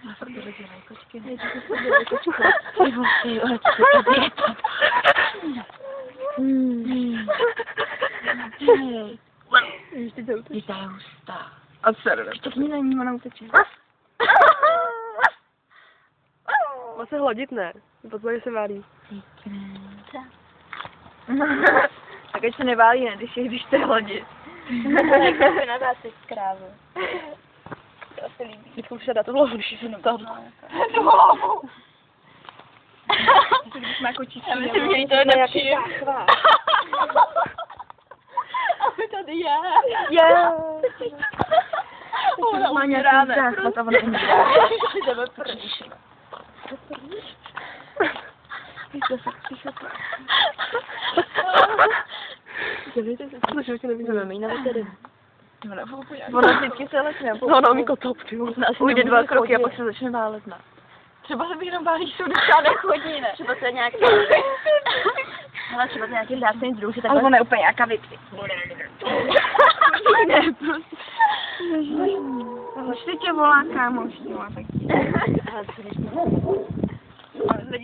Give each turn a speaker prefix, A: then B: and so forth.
A: Já fakt to dělají kočky.
B: Ještě to uteče.
A: Je hustá.
B: A seru.
A: Štěkni na ní, ona uteče.
B: Má se hladit, ne? Potom se válí.
A: Tak ať se neválí, ne, když to hladit.
C: Tak se nadá si krávu. To se líbí.
B: Vždycky už se dá to hlavu, když se tam.
C: Tu hlavu.
A: Když má kočičí.
C: Já myslím, že jí to je nepřijde. A tady je.
A: Ona má nějaký záchvat a ona umírá.
C: Jdeme pryč.
B: To životě nevidíme.
A: Mí na vetery. Ona vždycky se lečne.
B: No, ona umí kotop, ty.
A: Ujde 2 kroky a pak se začne válet, ne?
C: Třeba se mi jenom bálí, jsou docela nechodí, ne? Třeba to je nějaký...
A: Ale třeba to je nějaký vzácný druh, že
C: Ale
A: takhle...
C: ona je úplně nějaká vypí.
A: Ne, prostě. Už si tě volá kámoš, tak...
C: Ale to